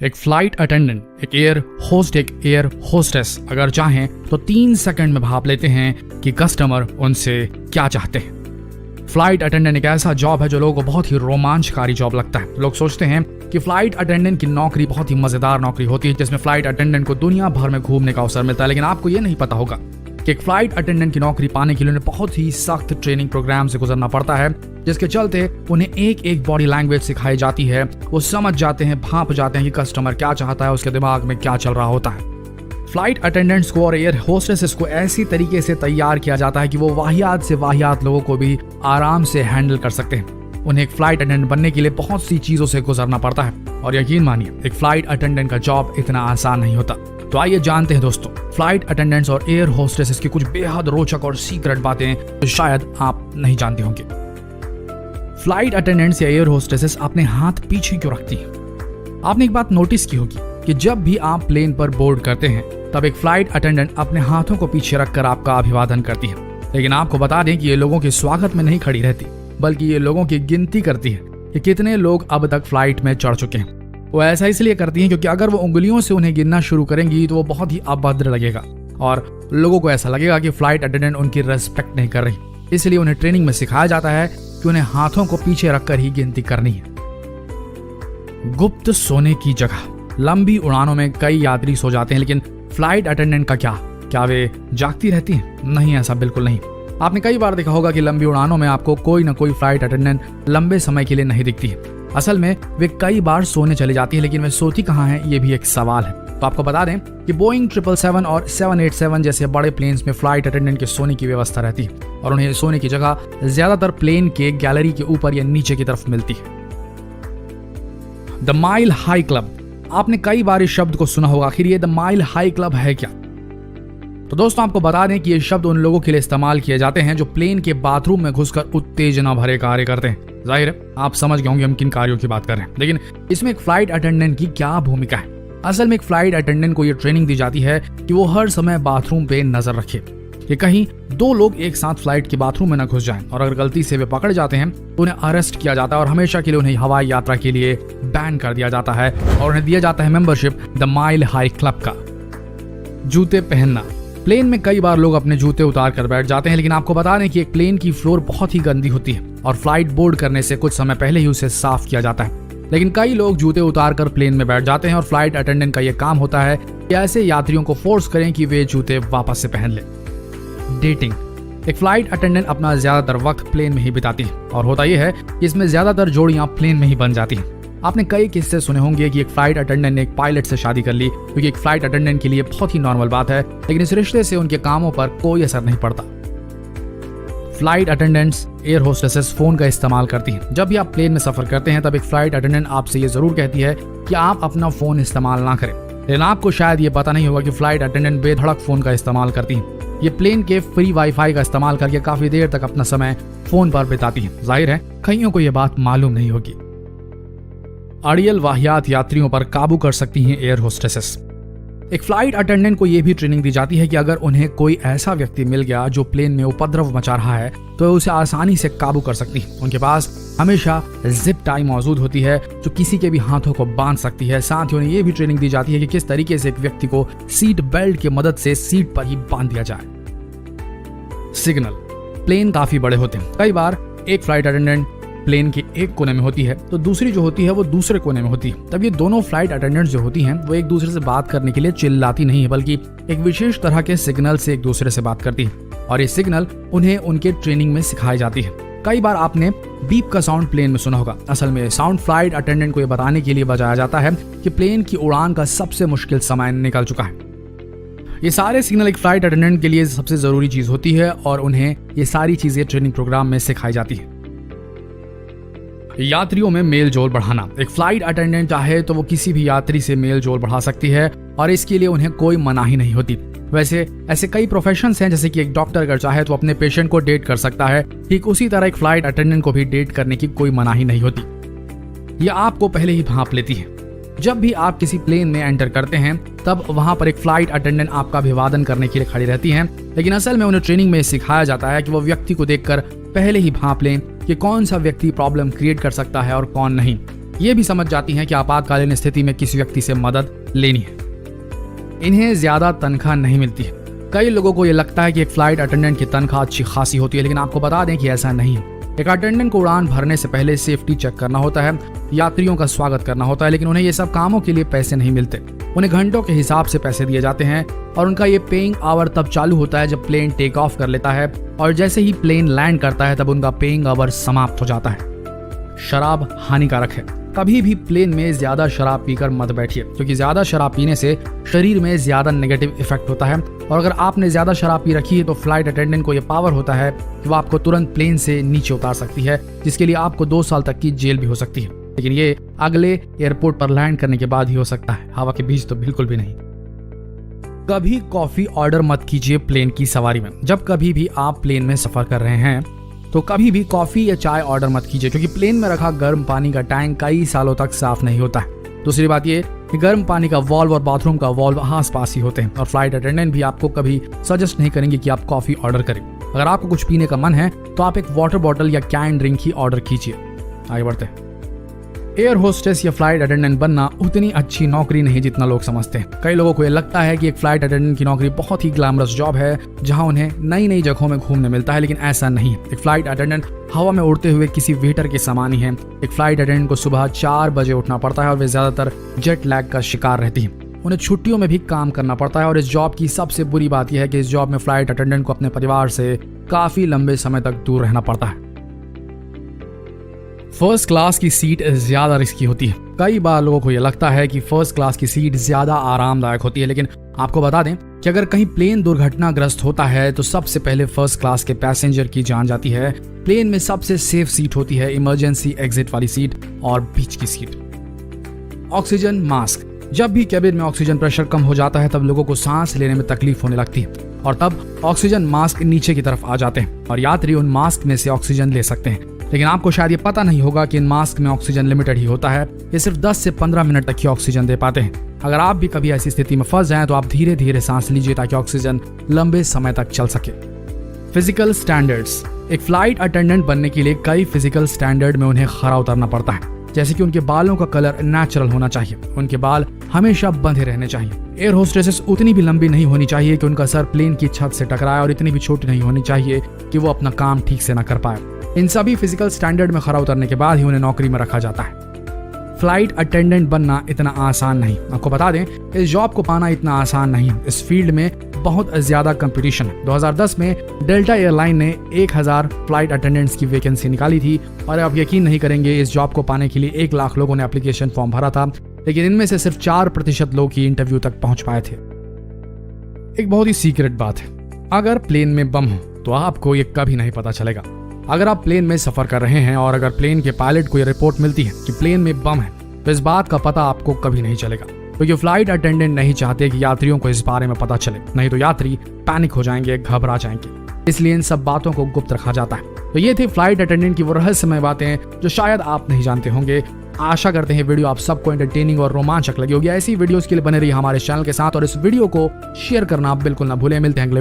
एक flight attendant, एक air host, एक एयर होस्टेस अगर चाहें तो 3 सेकंड में भाप लेते हैं कि कस्टमर उनसे क्या चाहते हैं। फ्लाइट अटेंडेंट एक ऐसा जॉब है जो लोगों को बहुत ही रोमांचकारी जॉब लगता है। लोग सोचते हैं कि फ्लाइट अटेंडेंट की नौकरी बहुत ही मजेदार नौकरी होती है, जिसमें फ्लाइट अटेंडेंट को दुनिया भर में घूमने का अवसर मिलता है। लेकिन आपको ये नहीं पता होगा कि एक फ्लाइट अटेंडेंट की नौकरी पाने के लिए उन्हें बहुत ही सख्त ट्रेनिंग प्रोग्राम से गुजरना पड़ता है, जिसके चलते उन्हें एक एक बॉडी लैंग्वेज सिखाई जाती है। वो समझ जाते हैं, भांप जाते हैं कि कस्टमर क्या चाहता है, उसके दिमाग में क्या चल रहा होता है। फ्लाइट अटेंडेंट्स को और एयर होस्टेसेस को ऐसी तरीके से तैयार किया जाता है कि वो वाहियात से वाहियात लोगों को भी आराम से हैंडल कर सकते हैं। उन्हें एक फ्लाइट अटेंडेंट बनने के लिए बहुत सी चीजों से गुजरना पड़ता है, और यकीन मानिए एक फ्लाइट अटेंडेंट का जॉब इतना आसान नहीं होता। तो आइए जानते हैं दोस्तों, फ्लाइट अटेंडेंट्स और एयर होस्टेसेस की कुछ बेहद रोचक और सीक्रेट बातें जो शायद आप नहीं जानते होंगे। फ्लाइट अटेंडेंट्स या एयर होस्टेसेस अपने हाथ पीछे क्यों रखती हैं? आपने एक बात नोटिस की होगी कि जब भी आप प्लेन पर बोर्ड करते हैं तब एक फ्लाइट अटेंडेंट अपने हाथों को पीछे रखकर आपका अभिवादन करती है। लेकिन आपको बता दें कि ये लोगों के स्वागत में नहीं खड़ी रहती, बल्कि ये लोगों की गिनती करती है कि कितने लोग अब तक फ्लाइट में चढ़ चुके हैं। वो ऐसा इसलिए करती हैं क्योंकि अगर वो उंगलियों से उन्हें गिनना शुरू करेंगी तो वो बहुत ही अभद्र लगेगा और लोगों को ऐसा लगेगा कि फ्लाइट अटेंडेंट उनकी रेस्पेक्ट नहीं कर रही। इसलिए उन्हें ट्रेनिंग में सिखाया जाता है कि उन्हें हाथों को पीछे रखकर ही गिनती करनी है। गुप्त सोने की जगह। लंबी उड़ानों में कई यात्री सो जाते हैं, लेकिन फ्लाइट अटेंडेंट का क्या वे जागती रहती हैं? नहीं, ऐसा बिल्कुल नहीं। आपने कई बार देखा होगा कि लंबी उड़ानों में आपको कोई ना कोई फ्लाइट अटेंडेंट लंबे समय के लिए नहीं दिखती है। असल में वे कई बार सोने चली जाती है, लेकिन वे सोती कहाँ हैं ये भी एक सवाल है। तो आपको बता दें कि बोइंग 777 और 787 जैसे बड़े प्लेन्स में फ्लाइट अटेंडेंट के सोने की व्यवस्था रहती है, और उन्हें सोने की जगह ज्यादातर प्लेन के गैलरी के ऊपर या नीचे की तरफ मिलती है। The mile high club. आपने कई बार इस शब्द को सुना होगा। आखिर ये द माइल हाई क्लब है क्या? तो दोस्तों आपको बता दें कि ये शब्द उन लोगों के लिए इस्तेमाल किए जाते हैं जो प्लेन के बाथरूम में घुसकर उत्तेजना भरे कार्य करते हैं। जाहिर है आप समझ गए होंगे हम किन कार्यों की बात कर रहे हैं, लेकिन इसमें एक फ्लाइट अटेंडेंट की क्या भूमिका है? असल में एक फ्लाइट अटेंडेंट को ये ट्रेनिंग दी जाती है कि वो हर समय बाथरूम पे नजर रखे कि कहीं 2 लोग एक साथ फ्लाइट के बाथरूम में न घुस जाएं, और अगर गलती से वे पकड़ जाते हैं तो उन्हें अरेस्ट किया जाता है और हमेशा के लिए उन्हें हवाई यात्रा के लिए बैन कर दिया जाता है, और उन्हें दिया जाता है membership the mile high club का। जूते पहनना। प्लेन में कई बार लोग अपने जूते उतार कर बैठ जाते हैं, लेकिन आपको बता दें कि एक प्लेन की फ्लोर बहुत ही गंदी होती है और फ्लाइट बोर्ड करने से कुछ समय पहले ही उसे साफ किया जाता है। लेकिन कई लोग जूते उतार कर प्लेन में बैठ जाते हैं, और फ्लाइट अटेंडेंट का यह काम होता है कि ऐसे यात्रियों को फोर्स करें कि वे जूते वापस से पहन लें। डेटिंग। एक फ्लाइट अटेंडेंट अपना ज्यादातर वक्त प्लेन में ही बिताती है, और होता यह है कि इसमें ज्यादातर जोड़ियां प्लेन में ही बन जाती हैं। आपने कई किस्से सुने होंगे कि एक फ्लाइट अटेंडेंट ने एक पायलट से शादी कर ली, क्योंकि एक फ्लाइट अटेंडेंट के लिए बहुत ही नॉर्मल बात है, लेकिन इस रिश्ते से उनके कामों पर कोई असर नहीं पड़ता। Flight attendants, air hostesses phone का इस्तेमाल करती हैं। जब भी आप प्लेन में सफर करते हैं तब एक फ्लाइट अटेंडेंट आपसे ये जरूर कहती है कि आप अपना फोन इस्तेमाल ना करें, लेकिन आपको शायद ये पता नहीं होगा कि फ्लाइट अटेंडेंट बेधड़क फोन का इस्तेमाल करती हैं। ये प्लेन के फ्री वाईफाई का इस्तेमाल करके काफी देर तक अपना समय फोन पर बिताती हैं। जाहिर है कईयों को यह बात मालूम नहीं होगी। अड़ियल वाहियात यात्रियों पर काबू कर सकती हैं एयर होस्टेसेस। एक फ्लाइट अटेंडेंट को यह भी ट्रेनिंग दी जाती है कि अगर उन्हें कोई ऐसा व्यक्ति मिल गया जो प्लेन में उपद्रव मचा रहा है तो उसे आसानी से काबू कर सकती है। उनके पास हमेशा जिप टाई मौजूद होती है जो किसी के भी हाथों को बांध सकती है। साथ ही उन्हें यह भी ट्रेनिंग दी जाती है कि किस तरीके से एक व्यक्ति को सीट बेल्ट की मदद से सीट पर ही बांध दिया जाए। सिग्नल। प्लेन काफी बड़े होते हैं। कई बार एक फ्लाइट अटेंडेंट प्लेन के एक कोने में होती है तो दूसरी जो होती है वो दूसरे कोने में होती है। तब ये दोनों फ्लाइट अटेंडेंट्स जो होती हैं वो एक दूसरे से बात करने के लिए चिल्लाती नहीं है, बल्कि एक विशेष तरह के सिग्नल से एक दूसरे से बात करती है, और ये सिग्नल उन्हें उनके ट्रेनिंग में सिखाई जाती है। कई बार आपने बीप का साउंड प्लेन में सुना होगा। असल में साउंड फ्लाइट अटेंडेंट को ये बताने के लिए बजाया जाता है कि प्लेन की उड़ान का सबसे मुश्किल समय निकल चुका है। ये सारे सिग्नल एक फ्लाइट अटेंडेंट के लिए सबसे जरूरी चीज होती है, और उन्हें ये सारी चीजें ट्रेनिंग प्रोग्राम में सिखाई जाती है। यात्रियों में मेल जोल बढ़ाना। एक फ्लाइट अटेंडेंट चाहे तो वो किसी भी यात्री से मेल जोल बढ़ा सकती है, और इसके लिए उन्हें कोई मनाही नहीं होती। वैसे ऐसे कई प्रोफेशंस हैं, जैसे कि एक डॉक्टर अगर चाहे तो अपने पेशेंट को डेट कर सकता है, ठीक उसी तरह एक फ्लाइट अटेंडेंट को भी डेट करने की कोई मनाही नहीं होती। यह आपको पहले ही भांप लेती है। जब भी आप किसी प्लेन में एंटर करते हैं तब वहां पर एक फ्लाइट अटेंडेंट आपका अभिवादन करने के लिए खड़ी रहती हैं, लेकिन असल में उन्हें ट्रेनिंग में सिखाया जाता है कि वो व्यक्ति को देखकर पहले ही भांप लें कि कौन सा व्यक्ति प्रॉब्लम क्रिएट कर सकता है और कौन नहीं। ये भी समझ जाती हैं कि आपातकालीन स्थिति में किसी व्यक्ति से मदद लेनी है। इन्हें ज्यादा तनख्वाह नहीं मिलती है। कई लोगों को ये लगता है कि एक फ्लाइट अटेंडेंट की तनख्वाह अच्छी खासी होती है, लेकिन आपको बता दें कि ऐसा नहीं है। एक अटेंडेंट को उड़ान भरने से पहले सेफ्टी चेक करना होता है, यात्रियों का स्वागत करना होता है, लेकिन उन्हें ये सब कामों के लिए पैसे नहीं मिलते। उन्हें घंटों के हिसाब से पैसे दिए जाते हैं और उनका ये पेइंग आवर तब चालू होता है जब प्लेन टेक ऑफ कर लेता है, और जैसे ही प्लेन लैंड करता है तब उनका पेइंग आवर समाप्त हो जाता है। शराब हानिकारक है। कभी भी प्लेन में ज्यादा शराब पीकर मत बैठिए, क्योंकि ज्यादा शराब पीने से शरीर में ज्यादा नेगेटिव इफेक्ट होता है, और अगर आपने ज्यादा शराब पी रखी है तो फ्लाइट अटेंडेंट को यह पावर होता है कि वो आपको तुरंत प्लेन से नीचे उतार सकती है, जिसके लिए आपको 2 साल तक की जेल भी हो सकती है। लेकिन ये अगले एयरपोर्ट पर लैंड करने के बाद ही हो सकता है, हवा के बीच तो बिल्कुल भी नहीं। कभी कॉफी ऑर्डर मत कीजिए प्लेन की सवारी में। जब कभी भी आप प्लेन में सफर कर रहे हैं तो कभी भी कॉफी या चाय ऑर्डर मत कीजिए, क्योंकि प्लेन में रखा गर्म पानी का टैंक कई सालों तक साफ नहीं होता है। दूसरी बात ये कि गर्म पानी का वॉल्व और बाथरूम का वॉल्व आस पास ही होते हैं, और फ्लाइट अटेंडेंट भी आपको कभी सजेस्ट नहीं करेंगे कि आप कॉफी ऑर्डर करें। अगर आपको कुछ पीने का मन है तो आप एक वाटर बॉटल या कैन ड्रिंक ही ऑर्डर कीजिए। आगे बढ़ते हैं। एयर होस्टेस या फ्लाइट अटेंडेंट बनना उतनी अच्छी नौकरी नहीं जितना लोग समझते हैं। कई लोगों को यह लगता है कि एक फ्लाइट अटेंडेंट की नौकरी बहुत ही ग्लैमरस जॉब है, जहां उन्हें नई नई जगहों में घूमने मिलता है, लेकिन ऐसा नहीं है। एक फ्लाइट अटेंडेंट हवा में उड़ते हुए किसी वेटर के समान ही है। एक फ्लाइट अटेंडेंट को सुबह 4 बजे उठना पड़ता है और वे ज्यादातर जेट लैग का शिकार रहती है। उन्हें छुट्टियों में भी काम करना पड़ता है, और इस जॉब की सबसे बुरी बात यह है कि इस जॉब में फ्लाइट अटेंडेंट को अपने परिवार से काफी लंबे समय तक दूर रहना पड़ता है। फर्स्ट क्लास की सीट ज्यादा रिस्की होती है। कई बार लोगों को यह लगता है कि फर्स्ट क्लास की सीट ज्यादा आरामदायक होती है, लेकिन आपको बता दें कि अगर कहीं प्लेन दुर्घटनाग्रस्त होता है तो सबसे पहले फर्स्ट क्लास के पैसेंजर की जान जाती है। प्लेन में सबसे सेफ सीट होती है इमरजेंसी एग्जिट वाली सीट और बीच की सीट। Oxygen mask. जब भी कैबिन में ऑक्सीजन प्रेशर कम हो जाता है तब लोगों को सांस लेने में तकलीफ होने लगती है, और तब ऑक्सीजन मास्क नीचे की तरफ आ जाते हैं और यात्री उन मास्क में से ऑक्सीजन ले सकते हैं। लेकिन आपको शायद ये पता नहीं होगा कि इन मास्क में ऑक्सीजन लिमिटेड ही होता है। ये सिर्फ 10 से 15 मिनट तक ही ऑक्सीजन दे पाते हैं। अगर आप भी कभी ऐसी स्थिति में फंस जाएं तो आप धीरे धीरे सांस लीजिए ताकि ऑक्सीजन लंबे समय तक चल सके। Physical standards. एक फ्लाइट अटेंडेंट बनने के लिए कई फिजिकल स्टैंडर्ड में उन्हें खरा उतरना पड़ता है, जैसे कि उनके बालों का कलर नेचुरल होना चाहिए, उनके बाल हमेशा बंधे रहने चाहिए। एयर होस्टेसेस उतनी भी लंबी नहीं होनी चाहिए कि उनका सर प्लेन की छत से टकराए, और इतनी भी छोटी नहीं होनी चाहिए कि वो अपना काम ठीक से ना कर पाए। इन सभी फिजिकल स्टैंडर्ड में खरा उतरने के बाद ही उन्हें नौकरी में रखा जाता है। फ्लाइट अटेंडेंट बनना इतना आसान नहीं। आपको बता दें इस जॉब को पाना इतना आसान नहीं है। इस फील्ड में बहुत ज्यादा कंपटीशन है। 2010 में डेल्टा एयरलाइन ने 1000 फ्लाइट अटेंडेंट्स की वैकेंसी निकाली थी, और आप यकीन नहीं करेंगे इस जॉब को पाने के लिए 1 लाख लोगों ने एप्लीकेशन फॉर्म भरा था, लेकिन इनमें से सिर्फ 4% लोग ही इंटरव्यू तक पहुंच पाए थे। एक बहुत ही सीक्रेट बात है, अगर प्लेन में बम हो तो आपको ये कभी नहीं पता चलेगा। अगर आप प्लेन में सफर कर रहे हैं और अगर प्लेन के पायलट को ये रिपोर्ट मिलती है कि प्लेन में बम है, तो इस बात का पता आपको कभी नहीं चलेगा, क्योंकि फ्लाइट अटेंडेंट नहीं चाहते कि यात्रियों को इस बारे में पता चले, नहीं तो यात्री पैनिक हो जाएंगे, घबरा जाएंगे। इसलिए इन सब बातों को गुप्त रखा जाता है। तो ये थी फ्लाइट अटेंडेंट की वो रहस्यमय बातें जो शायद आप नहीं जानते होंगे। आशा करते हैं वीडियो आप सबको एंटरटेनिंग और रोमांचक लगी होगी। ऐसी वीडियोस के लिए बने रहिए हमारे चैनल के साथ, और इस वीडियो को शेयर करना आप बिल्कुल ना भूलें। मिलते हैं अगले